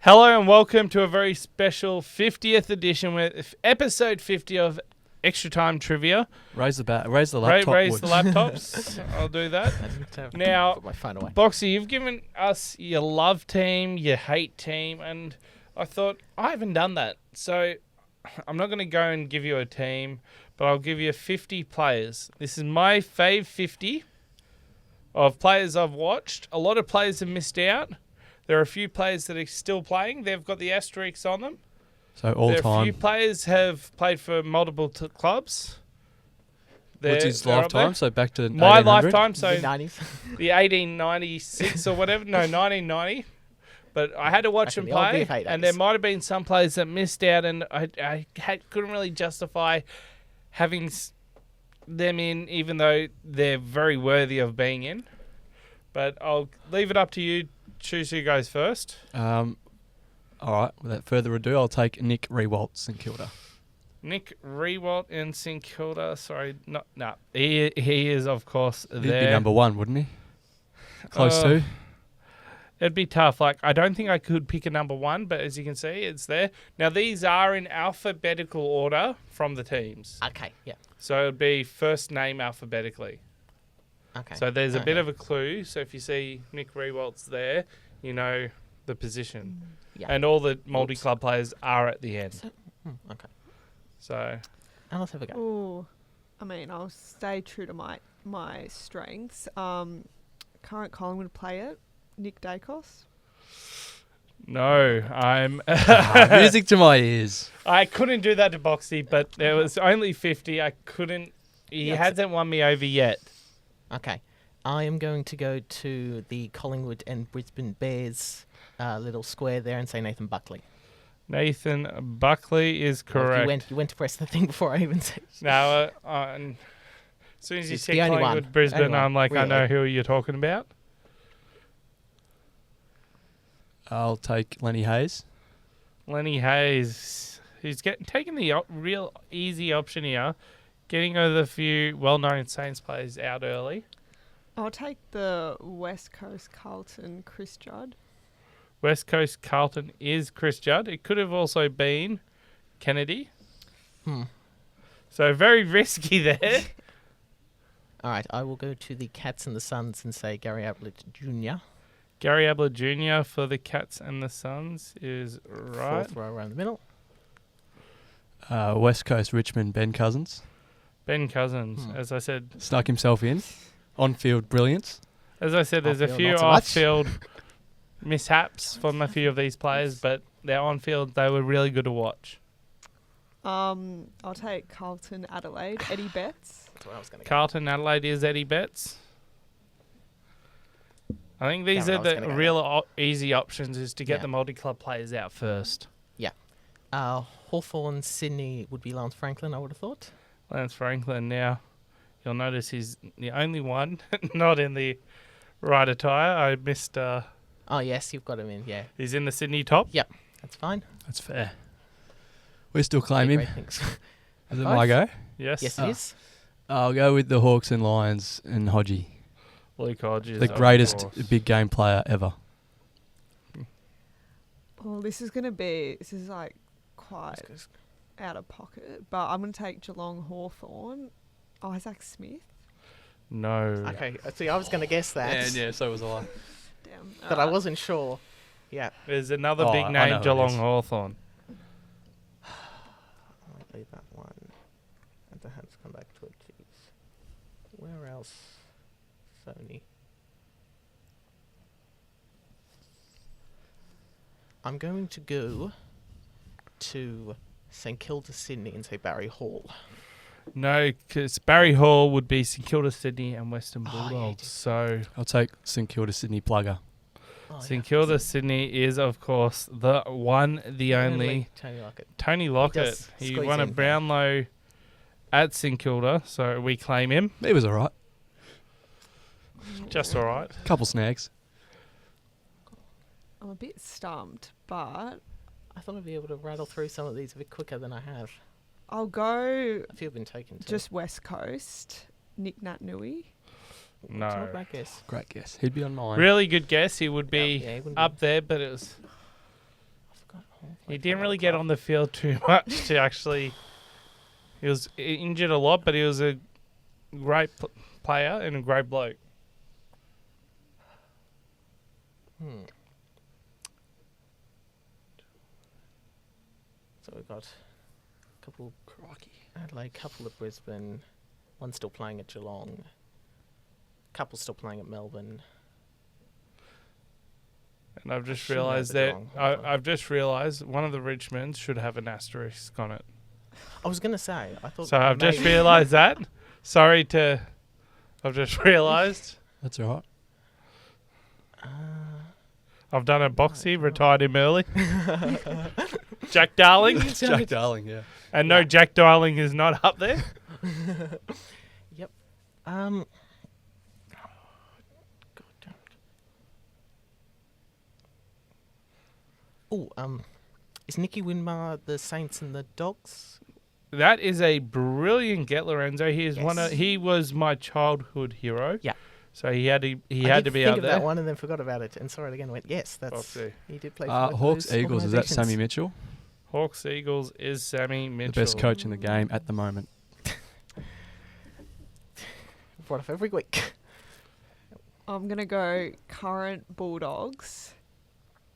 Hello and welcome to a very special 50th edition with episode 50 of Extra Time Trivia. Raise the laptop. Raise the laptops. I'll do that. Now, put my phone away. Boxy, you've given us your love team, your hate team, and I thought I haven't done that. So I'm not going to go and give you a team, but I'll give you 50 players. This is my fave 50 of players I've watched. A lot of players have missed out. There are a few players that are still playing. They've got the asterisks on them. So all There are a time. few players have played for multiple clubs. What's his They're up there. lifetime? So back to My 1800? lifetime, so Mid-90s. the 1896 or whatever. No, 1990. But I had to watch Back in them the old play, VFA and days. there might have been some players that missed out, and I couldn't really justify having them in, even though they're very worthy of being in. But I'll leave it up to you. Choose who goes first. All right. Without further ado, I'll take Nick Rewalt, St Kilda. Nick Rewalt in St Kilda. Sorry, no. He is, of course, He'd there. be number one, wouldn't he? Close to. It'd be tough. Like, I don't think I could pick a number one, but as you can see, it's there. Now, these are in alphabetical order from the teams. Okay, yeah. So it'd be first name alphabetically. Okay. So there's a bit of a clue. So if you see Nick Rewalt's there, you know the position. Yeah. And all the multi-club players are at the end. Okay. So And let's have a go. Ooh, I mean, I'll stay true to my strengths. Current Collingwood player, Nick Dacos. no, I'm... Music to my ears. I couldn't do that to Boxy, but there was only 50. I couldn't... He Yeah, hasn't won me over yet. Okay. I am going to go to the Collingwood and Brisbane Bears little square there and say Nathan Buckley. Nathan Buckley is correct. You went to press the thing before I even said. Now, as soon as you It's said the only Collingwood, one. Brisbane, Only one, I'm like, I really. know who you're talking about. I'll take Lenny Hayes. Lenny Hayes. He's taking the real easy option here, getting over a few well-known Saints players out early. I'll take the West Coast Carlton, Chris Judd. West Coast Carlton is Chris Judd. It could have also been Kennedy. So very risky there. All right, I will go to the Cats and the Suns and say Gary Ablett Jr. Gary Ablett Jr. for the Cats and the Suns is right. Fourth row around the middle. West Coast Richmond, Ben Cousins. Ben Cousins, as I said. Snuck himself in. On-field brilliance. As I said, there's a Off-field, few not so much. off-field mishaps from a few of these players, but they're on-field. They were really good to watch. I'll take Carlton Adelaide, Eddie Betts. That's where I was going to go. Carlton Adelaide is Eddie Betts. I think these Damn it, I are was the gonna go real easy options is to get Yeah. the multi-club players out first. Hawthorn, Sydney would be Lance Franklin, I would have thought. Lance Franklin now. You'll notice he's the only one not in the right attire. I missed... Oh, yes, you've got him in, yeah. he's in the Sydney top. Yep, that's fine. That's fair. We still claim him. Great things. Is it my go? Yes. Yes, it is. I'll go with the Hawks and Lions and Hodgie. Luke Hodges. The of greatest course. big game player ever. Well, this is like quite out of pocket, but I'm going to take Geelong Hawthorn, Isaac Smith. No. Okay, see, I was going to guess that. Yeah, so was I. Damn. But I wasn't sure. Yeah. There's another Oh, big I know name, who it Geelong is. Hawthorn. I'll leave that one. And the hands come back to it. Jeez. Where else? Sony. I'm going to go to St Kilda, Sydney and say Barry Hall. No, because Barry Hall would be St Kilda, Sydney and Western Oh, yeah, he Bulldogs. did. So I'll take St Kilda Sydney plugger. Oh, St Kilda, Sydney is, of course, the one, the only Tony Lockett. Tony Lockett. does He squeeze won a in, yeah. Brownlow at St Kilda, so we claim him. He was all right. Just all right. Couple snags. I'm a bit stumped, but I thought I'd be able to rattle through some of these a bit quicker than I have. I'll go A few have been taken too. just West Coast, Nick Nat-Nui. It's not a No. bad guess. Great guess. He'd be on mine. Really good guess. He would be Yeah, he wouldn't up there, but it was He didn't really get on the field too much to actually. He was injured a lot, but he was a great player and a great bloke. So we've got a couple Adelaide, couple at Brisbane, one still playing at Geelong, couple still playing at Melbourne. And I've just should know realised the that Geelong, hold on. I've just realised one of the Richmonds should have an asterisk on it. I was going to say, I thought. So I've just maybe- realised that. Sorry to. I've just realised. That's all right. I've done a Boxy, retired him early. Jack Darling. Jack Darling, yeah. And no, Jack Darling is not up there. Yep. God damn it. Oh, is Nicky Winmar the Saints and the Dogs? That is a brilliant get, Lorenzo. He is Yes. He was my childhood hero. Yeah. So he had to. I did to be think out of there. that one and then forgot about it and saw it again and went, yes, that's Boxy. he did play for both Hawks those Eagles, is that Sammy organisations. Mitchell? Hawks Eagles is Sammy Mitchell. The best coach in the game at the moment. Brought up every week. I'm going to go current Bulldogs,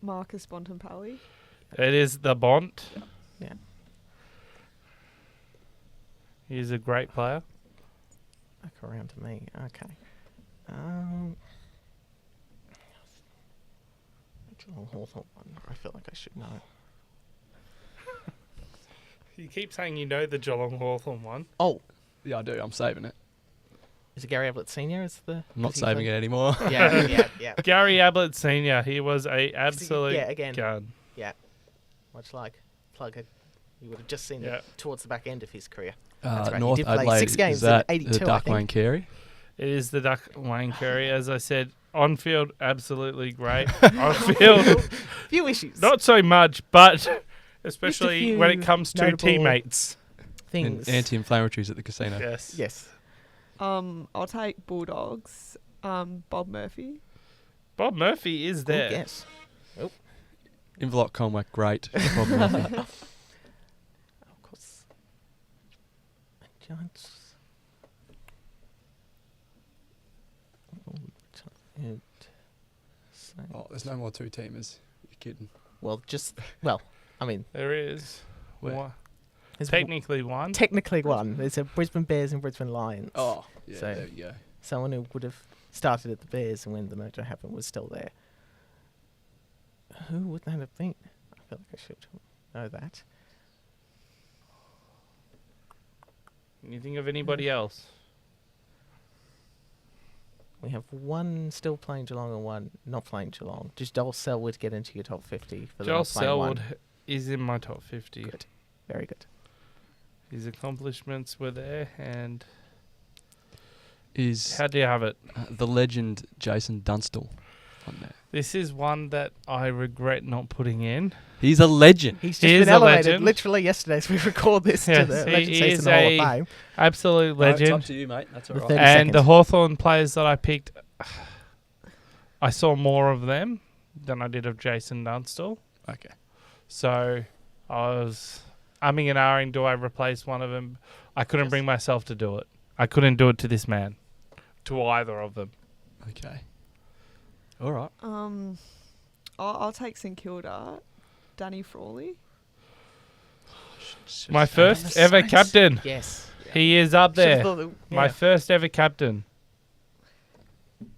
Marcus Bontempelli. It is the Bont. Yeah. He's a great player. Back around to me. Okay. Geelong Hawthorn one. I feel like I should know. You keep saying you know the Geelong Hawthorn one. Oh, Yeah, I do. I'm saving it. is it Gary Ablett Senior? Is the? I'm not is he saving it the- anymore. Yeah. Gary Ablett Senior. He was a absolute yeah, again. gun. Much like Plugger, you would have just seen Yeah. it towards the back end of his career. That's right, he North did play Adelaide, 6 games is in that 82, the I Duck think. Wayne Carey? It is the Duck Wayne Curry. As I said, on field, absolutely great. On field, Few issues. not so much, but especially when it few comes to notable- teammates. things. And anti-inflammatories at the casino. Yes. Yes. I'll take Bulldogs, Bob Murphy. Bob Murphy is Good there. guess. Inverloch Colmac, great. Bob Murphy. Of course. Giants. Oh, there's no more two-teamers. You're kidding. I mean, There is. Where? there's Technically one. technically one. There's a Brisbane Bears and Brisbane Lions. Oh, yeah, So- there you go. Someone who would have started at the Bears and when the merger happened was still there. Who would that have been? I feel like I should know that. Can you think of anybody else? We have one still playing Geelong and one not playing Geelong. Does Joel Selwood get into your top 50 for the Joel not playing one? Selwood is in my top 50. Good. Very good. His accomplishments were there, and Is how do you have it? the legend Jason Dunstall on there? This is one that I regret not putting in. He's a legend. He's He just is been a elevated legend. literally yesterday as we record this Yes, to the he Legend is Season Hall of a Fame. Absolute No, it's up legend. to you, mate. That's The all right. 30 And seconds. the Hawthorn players that I picked, I saw more of them than I did of Jason Dunstall. Okay. So I was umming and ahhing, do I replace one of them? I couldn't Yes. bring myself to do it. I couldn't do it to this man, to either of them. Okay. All right. I'll take St Kilda, Danny Frawley. My the first ever Saints. captain. Yes. He is up Should've there. thought that- My yeah. first ever captain.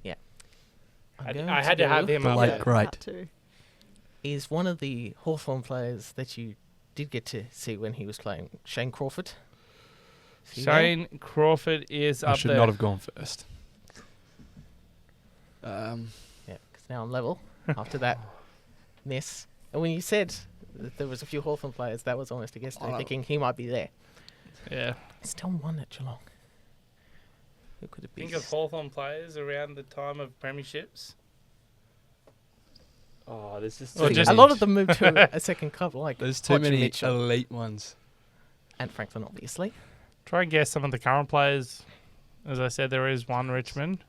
I'm I going had to have go him The up late there. great. That too. Is one of the Hawthorn players that you did get to see when he was playing, Shane Crawford. Is he there? Shane Crawford is I up should there. not have gone first. Yeah, because now I'm level after that miss. And when you said that there was a few Hawthorn players, that was almost a guess. Oh. Thinking he might be there. Yeah. Still one at Geelong. Who could it be? Think of Hawthorn players around the time of premierships. Oh, there's just Or just- a lot of them moved to a second club, like There's too Hodge many Mitchell elite ones. and Franklin, obviously. Try and guess some of the current players. As I said, there is one Richmond.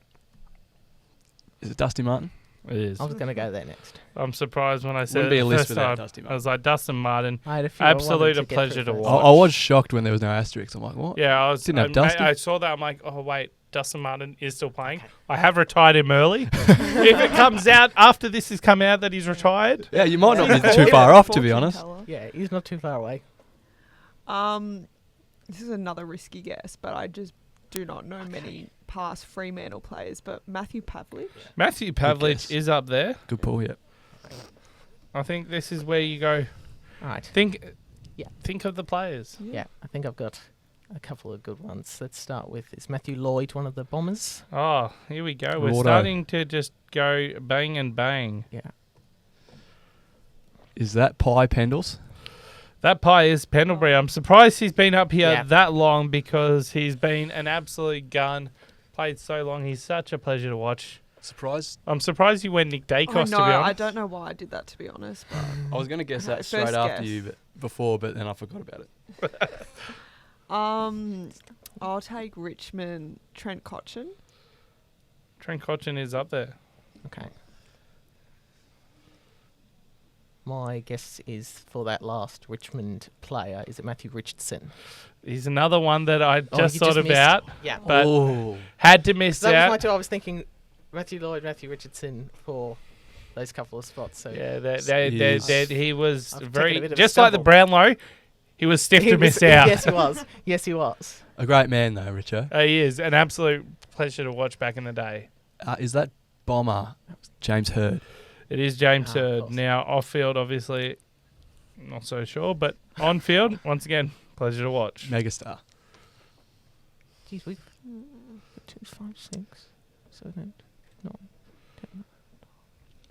Is it Dusty Martin? It is. I was going to go there next. I'm surprised when I said Wouldn't be it a the list first without time. Dusty I Martin. was like, Dustin Martin. I had a few I wanted Absolute to a get pleasure through to first. watch. I was shocked when there was no asterisks. I'm like, what? Yeah, I was. Didn't have Dusty? I saw that. I'm like, oh wait, Dustin Martin is still playing. I have retired him early. If it comes out after this has come out that he's retired, Yeah, you might not be He's too a far off, to be fortune honest. teller. Yeah, he's not too far away. This is another risky guess, but I just do not know many past Fremantle players. But Matthew Pavlich. Matthew guess. Pavlich is up there. Good pull, yeah. I think this is where you go. All right. Think of the players. Yeah, I think I've got a couple of good ones. Let's start with, is Matthew Lloyd one of the Bombers? Oh, here we go. We're Righto. starting to just go bang and bang. Yeah. Is that Pie Pendles? That pie is Pendlebury. I'm surprised he's been up here Yeah. that long because he's been an absolute gun. Played so long. He's such a pleasure to watch. Surprised? I'm surprised you went Nick I Dacos, know. to be I honest. don't know why I did that, to be honest. But I was going to guess Okay, that straight first after guess. you, but then I forgot about it. I'll take Richmond. Trent Cotchin. Trent Cotchin is up there. Okay. My guess is for that last Richmond player, is it Matthew Richardson? He's another one that I just you thought missed. about, Yeah. but Oh. had to miss That was out. my two. I was thinking Matthew Lloyd, Matthew Richardson for those couple of spots. So Yeah, Yes. he was I've taken a very bit of a just like the stumble. Brownlow. He was stiff to miss out. Yes, he was. Yes, he was. A great man, though, Richo. He is an absolute pleasure to watch back in the day. Is that Bomber James Hurd? It is James Of Hurd. course. Now off field, obviously, not so sure, but on field, once again, pleasure to watch. Megastar. Jeez, we've 2, 5, 6, 7, 9.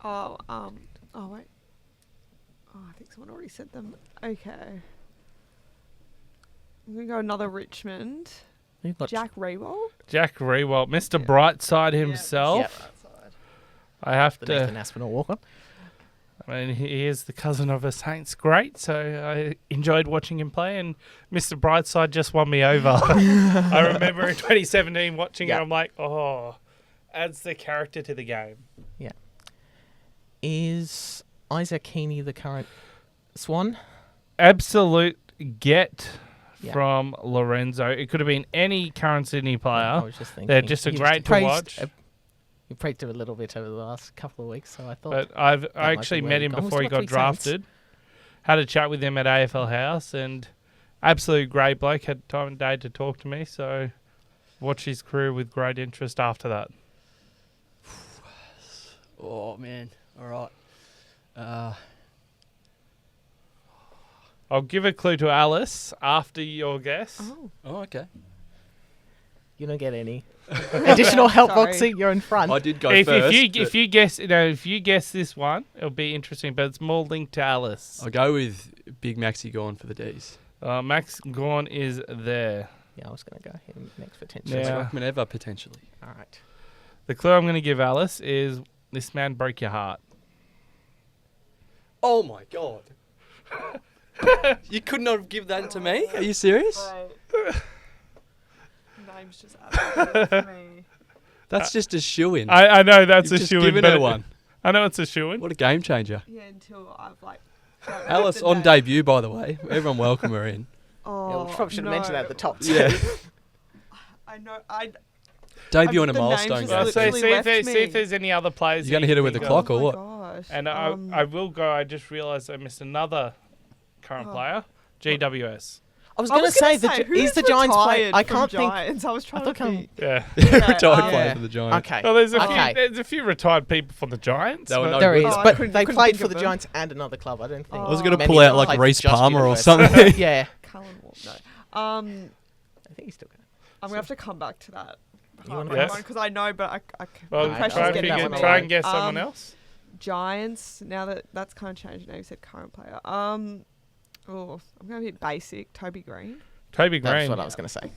Oh, wait. Oh, I think someone already said them. Okay. I'm going to go another Richmond. We've got Jack Rewald. Jack Rewalt, Mr. Brightside himself. Yep. I have the to. Nathan Aspinall walk-on. I mean, he is the cousin of a Saints great, so I enjoyed watching him play. And Mr. Brightside just won me over. I remember in 2017 watching Yeah. it. I'm like, oh, adds the character to the game. Yeah. Is Isaac Heaney the current Swan? Absolute get Yeah. from Lorenzo. It could have been any current Sydney I player. was just thinking. They're just a You've great to praised watch. You praised him a little bit over the last couple of weeks, so I thought. But I might actually be where met we've him gone. We've before he still got got 3 Saints. drafted. Had a chat with him at AFL House, and absolute great bloke. Had time and day to talk to me, so watched his career with great interest after that. Oh, man. All right. I'll give a clue to Alice after your guess. Oh. Oh, okay. You don't get any additional help, Sorry. Boxy. You're in front. I did go If first. you guess this one, it'll be interesting, but it's more linked to Alice. I'll go with Big Maxi Gone for the D's. Max Gorn is there. Yeah, I was going to go him next potentially. Yeah. Ruckman ever, potentially. All right. The clue I'm going to give Alice is this man broke your heart. Oh, my God. You could not have given that to me? Are you serious? Name's just absolutely for me. That's just a shoe-in. I know that's You've a just shoe-in, given but her one. I know it's a shoe-in. What a game changer. Yeah, until I've Alice on debut, by the way. Everyone welcome her in. Oh, Yeah, we probably should have mentioned that at the top. too. Yeah. I know. I Debut on a the name's milestone just Well, game. so literally see left if me. there's any other players. You gonna hit her with the think clock of. or what? Oh my gosh. And I will go. I just realised I missed another current Oh. player. GWS. I was going to say, is the Giants play? I can't think. Giants? I was trying thought to think. Yeah. Retired Yeah. player for the Giants. Okay. Well, there's Okay. there's a few retired people from the Giants. There were but- no There is, good. Oh, I but couldn't- they couldn't played think for of the them. Giants and another club. I don't think. I was going to many pull of out them like played for Reece just Palmer or university. something. Yeah. Callan Wall. No. I think he's still going. I'm gonna have to come back to that. wanna come back? Because I know, but I Well, Alright, pressure's try and getting that figure, one try away. and guess someone else. Giants. Now that that's kind of changed. Now you said current player. I'm gonna be basic. Toby Green. Toby That's Green. what I was going to say.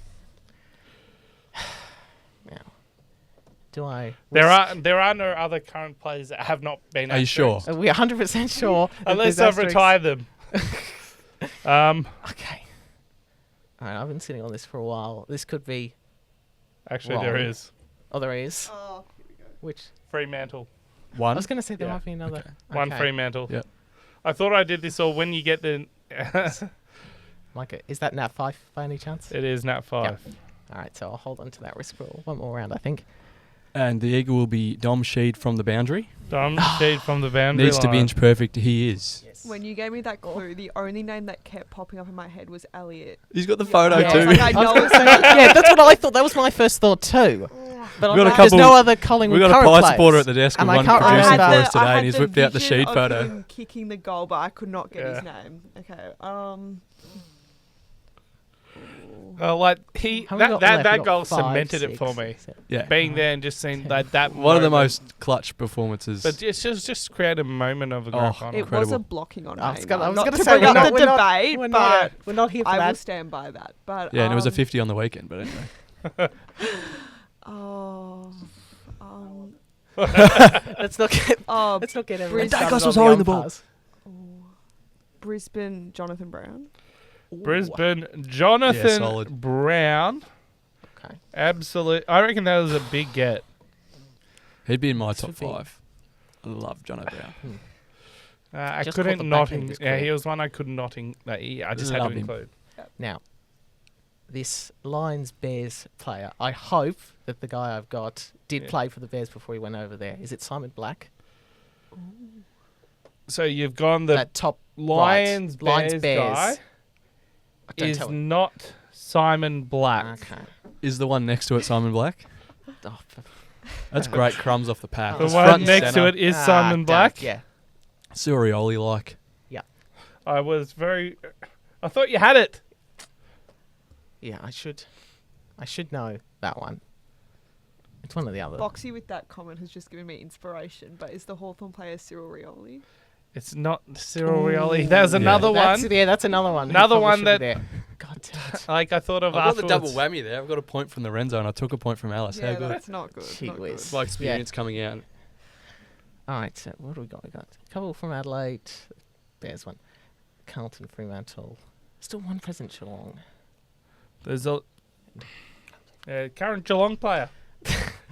Now, do I? There are no other current players that have not been. Are you sure? asterisks. Are we 100% sure? that Unless there's I've asterisks? retired them. Okay. All right, I've been sitting on this for a while. This could be. Actually, there Wrong. is Oh, there is. Oh. Which? Fremantle. One. I was going to say there Yeah. might be another. Okay. One Okay. Fremantle. Yep. I thought I did this all when you get the. Micah, is that Nat 5 by any chance? It is Nat 5. All right, so I'll hold on to that risk for one more round, I think. And the eagle will be Dom Sheed from the boundary. Dom Sheed from the boundary Needs to be line. inch perfect. He is. Yes. When you gave me that clue, the only name that kept popping up in my head was Elliot. He's got the photo Yeah, too. it's like I I was know gonna it's say, yeah, that's what I thought. That was my first thought too. But We've got a there's couple- no other Collingwood We've got a current Pie players. supporter at the desk And with I one can't producing remember. for us today, I and had he's the whipped out the vision sheet of photo. him kicking the goal, but I could not get his Yeah. name. Okay. Like he How many that we got left? that We got goal 5, cemented it 6, for me. 7. Yeah. Being there and just seeing that One of the moment. most clutch performances. But it's just create a moment of a grand final. It was a Incredible. blocking on I was Neymar. gonna Not to say, bring we're up not- the debate, We're but not here for I will that. stand by that. But yeah, and it was a 50 on the weekend, but anyway. Oh, Let's not get. oh, Let's not get everyone Brisbane- started Dacos on was the holding the ball. umpires. Brisbane, Jonathan Brown. Brisbane, Yeah, Jonathan solid. Brown. Okay. Absolute. I reckon that was a big get. He'd be in my Should top be. 5. I love John Brown. I Just caught the couldn't back not. end of his Yeah, he career. was one I could not. I just had Love to him. include. Now, this Lions Bears player, I hope that the guy I've got did Yeah. play for the Bears before he went over there. Is it Simon Black? So you've gone the That top Lions right. Lions Bears Bears guy Don't is tell me. not Simon Black. Okay. Is the one next to it Simon Black? Oh, That's great crumbs off the pack. The The It's one front and next to centre. it is Simon Black. Yeah. Surioli like. I was very. I thought you had it. Yeah, I should know that one. It's one of the others. Boxy with that comment has just given me inspiration. But is the Hawthorn player Cyril Rioli? It's not Cyril Rioli. There's another That's, one. yeah, that's another one. He Another probably one should that- be there. God damn it. Like I thought of I've got the afterwards. double whammy there. I've got a point from Lorenzo and I took a point from Alice. Yeah, How good. that's not good. Gee Not whiz. It's my experience coming out. All right, so what do we got? We got a couple from Adelaide. There's one. Carlton, Fremantle. Still one present Geelong. There's a current Geelong player.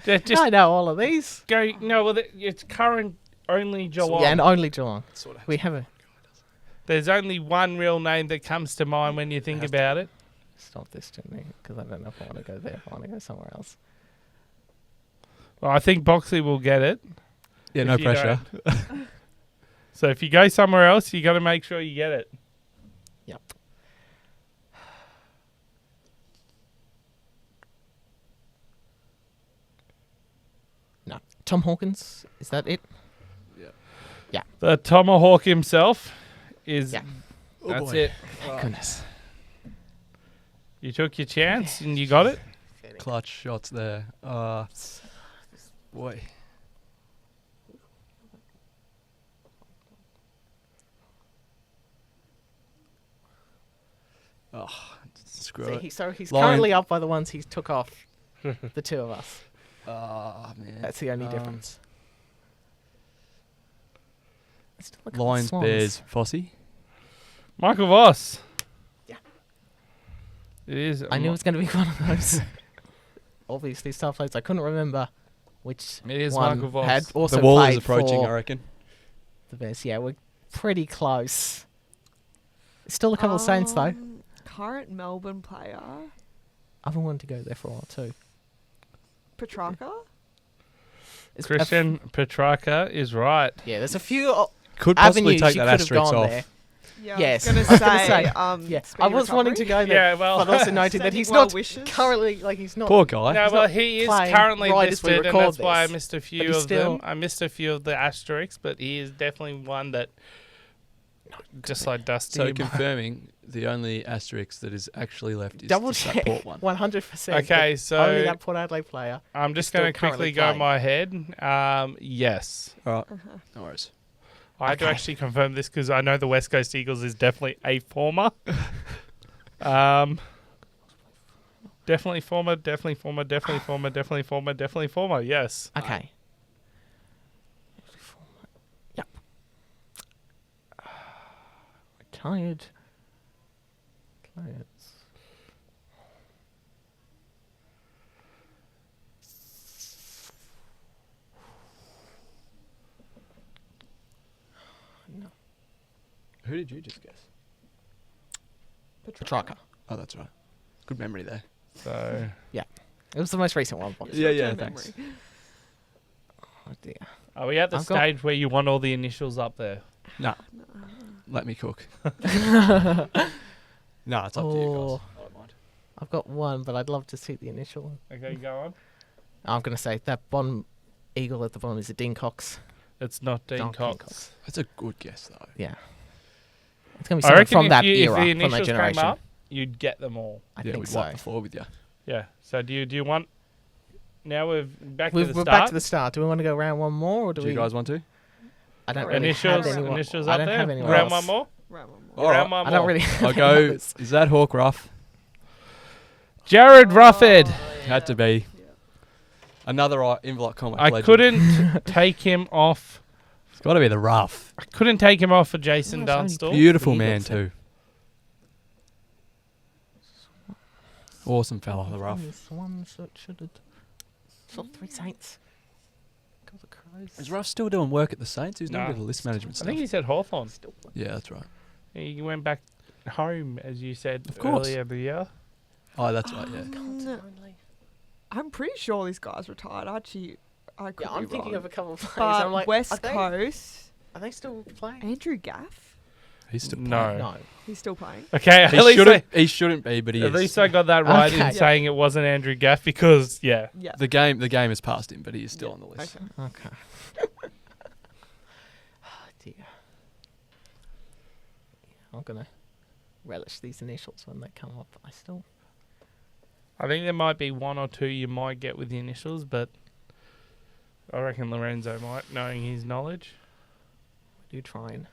Just I know all of these. go. No, well, it's current only Geelong. Yeah, and only Geelong. Sort of. We have a... There's only one real name that comes to mind when you think about it. Stop this to me, because I don't know if I want to go there. I want to go somewhere else. Well, I think Boxy will get it. Yeah, if no you pressure. don't. So if you go somewhere else, you got to make sure you get it. Yep. No. Tom Hawkins, is that it? The Tomahawk himself is. Yeah. That's boy. it. Thank goodness. You took your chance and you got it. Clutch shots there. Boy. Oh, screw it. So he's Lion- currently up by the ones he took off. The two of us. Oh, man. That's the only difference. Still a couple Lions, swans. Bears, Fossey. Michael Voss. Yeah. It is. I knew it was going to be one of those. Obviously, star players. I couldn't remember which It is one Michael Voss. had also The wall is played approaching, for I reckon. the Bears. Yeah, we're pretty close. Still a couple of Saints, though. Current Melbourne player, I've been wanting to go there for a while, too. Petrarca. It's Christian Petrarca is right. yeah, there's a few Could possibly avenues take you that could have asterisk gone off. there. Yeah, Yes, I was I was gonna gonna say, say. Yeah, speedy I was wanting to recovery. go there. Yeah, well, but also noting that Sending he's well not wishes. currently, like, he's not. Poor guy. No, He's well, not he is playing currently right as we listed, and record that's why I this. missed a But few he's of still- them. I missed a few of the asterisks, but he is definitely one that, just like Dusty. So confirming, the only asterisk that is actually left is Double just that check. Port one. 100%. Okay, but so- only that Port Adelaide player. I'm just still going to currently quickly go in playing. my head. Yes. All right. No worries. I had to Okay. actually confirm this because I know the West Coast Eagles is definitely a former. Definitely former, definitely former, definitely former, definitely former, definitely former. Yes. Okay. Yep. Retired players. Who did you just guess? Petrarca. Oh, that's right. Good memory there. So It was the most recent one. Boxy. Yeah, Short-term thanks. memory. Oh dear. are we at the I've got- stage where you want all the initials up there? Nah. Let me cook. No, it's up to you Oh. guys. I don't mind. I've got one, but I'd love to see the initial. Okay, go on. I'm going to say that bottom eagle at the bottom is a Dean Cox. It's not Dean Dean Cox. That's a good guess, though. Yeah. It's going to be I someone reckon from that if the era, from that initials came generation. up, you'd get them all. I Yeah, think we'd so. wipe the floor with you. Yeah. So do you want? Now we're back to We're the back start. to the start. Do we want to go round one more, or do Do we? you guys want to? I don't really Initials, have anyone. initials I up don't there. have anyone Round else. one more. Round one more. All right. Round one I don't more. really. I'll have go. any others. Is that Hawk Ruff? Jared Rufford. Had to be. Another Inverloch comic I legend. couldn't take him off. It's got to be the Ruff. I couldn't take him off for Jason Oh, it's only Dunstall. Beautiful the man, Eagles, too. Awesome fella, the Ruff. Swans that should have. Saw 3 Saints. Couple of Crows. Is Ruff still doing work at the Saints? He's doing a Nah. bit of list management I stuff. think he said Hawthorn. Still Yeah, that's right. He went back home, as you said Of course. earlier the year. Oh, that's right, yeah. only. I'm pretty sure this guy's retired. Actually, I could Yeah, I'm be thinking wrong. of a couple of players. But I'm like, West are they, Coast, Are they still playing? Andrew Gaff, He's still No. playing. No. he's still playing. Okay, at He least, shouldn't be, but he at is. least I got that right in Okay. saying it wasn't Andrew Gaff because, yeah. Yeah. The game has passed him, but he is still on the list. Okay. Okay. Oh dear. I'm gonna relish these initials when they come up. I think there might be one or two you might get with the initials, but I reckon Lorenzo might, knowing his knowledge. do try and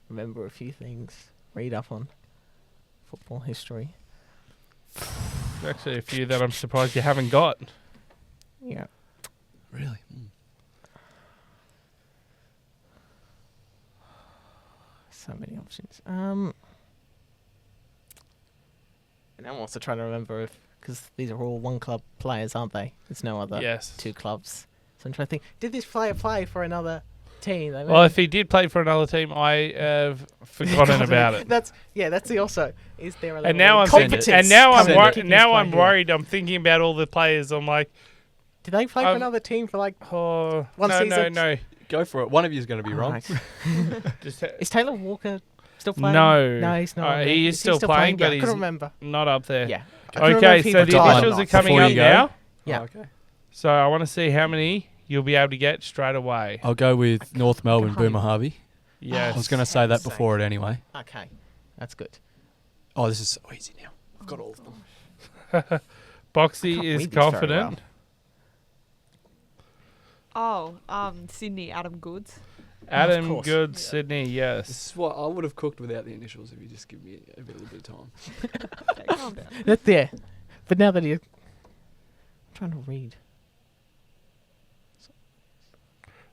remember a few things. Read up on football history. Actually, a few that I'm surprised you haven't got. Yeah. Really? So many options. And I'm also trying to remember if, because these are all one club players, aren't they? There's no other Yes. 2 clubs. So I'm trying to think, did this player play for another team? They Well, if he did play for another team, I have forgotten about it. That's the also. Is there a level And now of I'm competence thinking, and now I'm coming wor- into this now player I'm here? worried. I'm thinking about all the players. I'm like, Did they play for Um, another team for like? oh One no, season? no. Go for it. One of you is going to be wrong. Alright. Just Is Taylor Walker still playing? No. He's not. Uh, on there. he is still playing, Yeah, but I he's couldn't remember. not up there. Yeah. I couldn't remember Okay, if he so the retired or initials not. are coming Before up you go. now. Yeah. Oh, okay. So I want to see how many you'll be able to get straight away. I'll go with North Melbourne can't Boomer Harvey. Yes. I was going to say that before it anyway. Okay, that's good. Oh, this is so easy now. I've got all of them. Boxy can't is read this very confident. Oh, Sydney, Adam Goods. Adam course. Good, Yeah. Sydney, This yes. is what I would have cooked without the initials if you just give me a little bit of time. Okay, calm down. That's there. But now that I'm trying to read.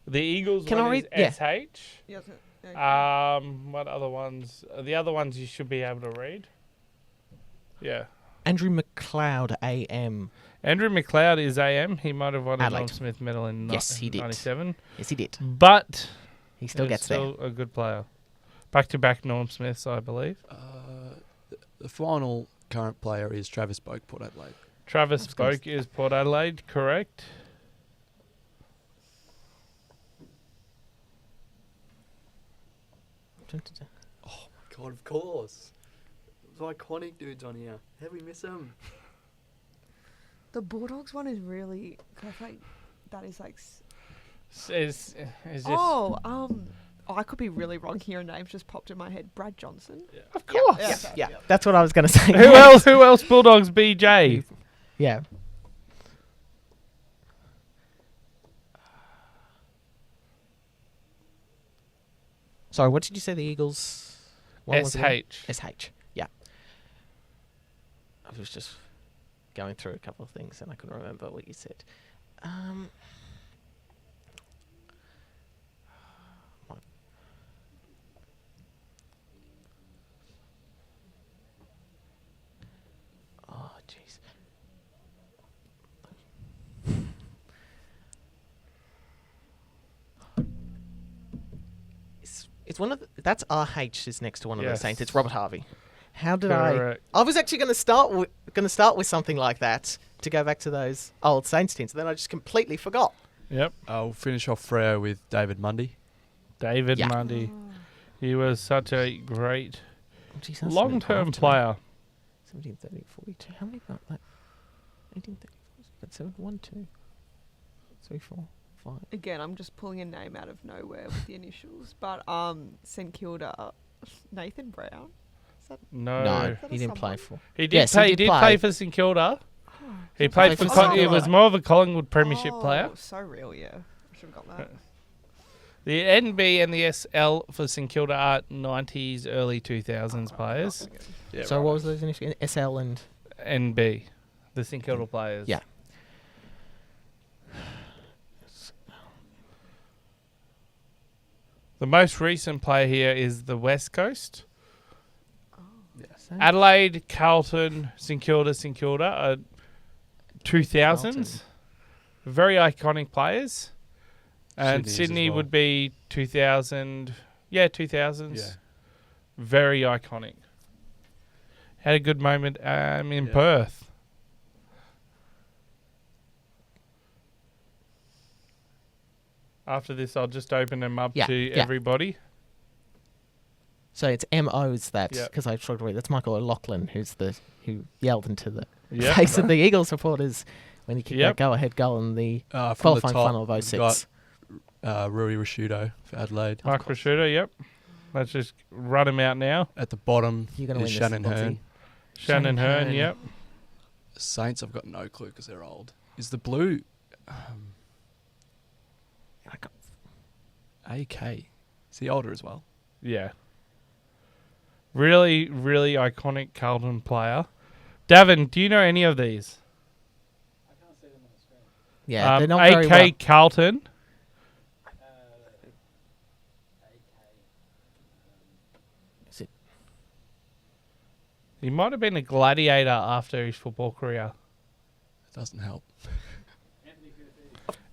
The Eagles Can I one read? is SH. Yes, okay. What other ones? The other ones you should be able to read. Yeah. Andrew McLeod, AM. Andrew McLeod is AM. He might have won a Adelaide. Norm Smith medal in Yes, he did. 97. Yes, he did. But He still he's gets there. still a good player. Back-to-back Norm Smiths, I believe. The final current player is Travis Boak, Port Adelaide. Travis I was gonna Spoke is Port Adelaide, correct? Oh my god, of course. Those iconic dudes on here. How we miss them? The Bulldogs one is really. I think that is like. Is just, I could be really wrong here. Names just popped in my head. Brad Johnson. of course. Yeah. Yeah, that's what I was going to say. Who else? Who else? Bulldogs BJ. Yeah. Sorry, what did you say the Eagles? one was again? SH. SH, yeah. I was just going through a couple of things and I couldn't remember what you said. What- Oh, jeez. It's one of that's RH is next to one of those Yes. saints. It's Robert Harvey. How did Correct. I was actually going to start with something like that to go back to those old Saints teams. Then I just completely forgot. Yep. I'll finish off Freo with David Mundy. David Yeah. Mundy. He was such a great Geez, that's long-term 75 player. 17, 30, 42. How many got that? 18, 30, 40, 7, 1, 2, 3, 4, 5. Again, I'm just pulling a name out of nowhere with the initials. But St Kilda, Nathan Brown. Is that No. No, Is that he a didn't play someone? for. He did Yes, he play. He did did play. play for St Kilda. He He played played for. for St It Kilda. was more of a Collingwood Premiership player. So real, yeah. I should have got that. The NB and the SL for St Kilda are 90s, early 2000s players. Yeah, So what was those initials? SL and NB, the St Kilda players. Yeah. The most recent player here is the West Coast. Saints? Adelaide, Carlton, St Kilda are 2000s. Carlton. Very iconic players. And Sydney's as Sydney well. would be 2000. Yeah, 2000s. Yeah. Very iconic. Had a good moment in Yeah. Perth. After this, I'll just open them up Yeah, to yeah. everybody. So it's MO's that Yep. because I struggled with. That's Michael O'Loughlin who yelled into the Yep. face of the Eagles supporters when he kicked Yep. that go-ahead goal in the From the qualifying top, final of we've 06. got Rui Rashudo for Adelaide. Mark Rashuda, yep. Let's just run him out now. At the bottom You're going to is win Shannon this, Boxy. Hearn. Shannon Hearn, Hearn. yep. Saints, I've got no clue because they're old. Is the blue I got- AK? Is he older as well? Yeah. Really, really iconic Carlton player. Davin, do you know any of these? Yeah, they're not AK very well. Carlton. Is it? He might have been a gladiator after his football career. It doesn't help.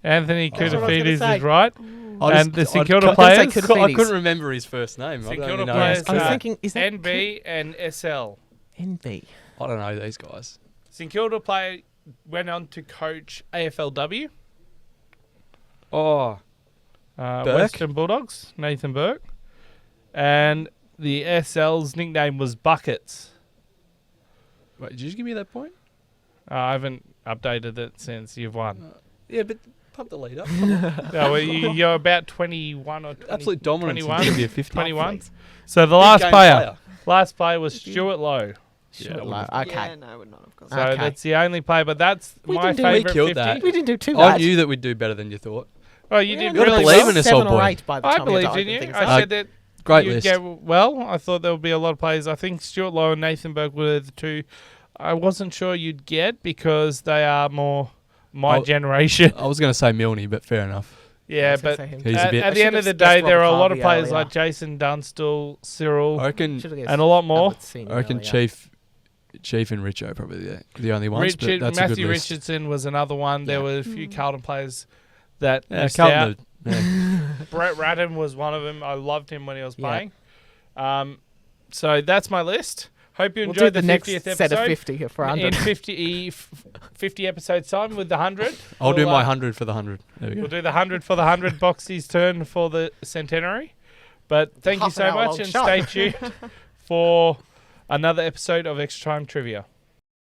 Anthony That's what I was gonna Koutafidis say. is right. I And the St Kilda I was gonna say players, Koutafidis. I couldn't remember his first name. I St don't Kilda even know. players I was are thinking, is that NB and SL. NB? I don't know these guys. St Kilda player went on to coach AFLW. Oh, Burke? Western Bulldogs, Nathan Burke. And the SL's nickname was Buckets. wait, did you just give me that point? I haven't updated it since you've won. Yeah, but pump the lead up. No, well, you're about 21 or 20, Absolute dominance. 21. It's gonna be a 50. 21. So the last Big game player was Stuart Lowe. Yeah, Sure, I like, would've- okay. Yeah, no, would not have got So that. Okay. that's the only player, but that's We my didn't do- favourite We killed 50. that. We didn't do too I bad. knew that we'd do better than you thought. Oh, you Yeah, did we gotta really believe well. in us, 7 old boy. or 8 by the I time we believed died in you. things I up. said that Great you'd list. get well. I thought there would be a lot of players. I think Stuart Lowe and Nathan Burke were the two I wasn't sure you'd get because they are more my Oh, generation. I was going to say Milne, but fair enough. Yeah, was gonna but say him. He's a at, bit- at I the end of should've the guessed day, there Robert are a lot of Harvey players earlier. like Jason Dunstall, Cyril, I reckon, Should've guessed and a lot more. Albert Senior I reckon earlier. Chief and Richo probably the only ones. Richard, but that's Matthew a good list. Richardson was another one. There Yeah. were a few Carlton players that Yeah, missed out. Carlton. Yeah. Brett Radden was one of them. I loved him when he was Yeah. playing. So that's my list. Hope you We'll enjoyed do the the next 50th set of episode. 50 for In 100. 50 episodes time with the 100. I'll do We'll, my 100 for the 100. There we We'll go. do the 100 for the 100. Boxy's turn for the centenary. But thank you Half an so hour much long and show. stay tuned for another episode of Extra Time Trivia.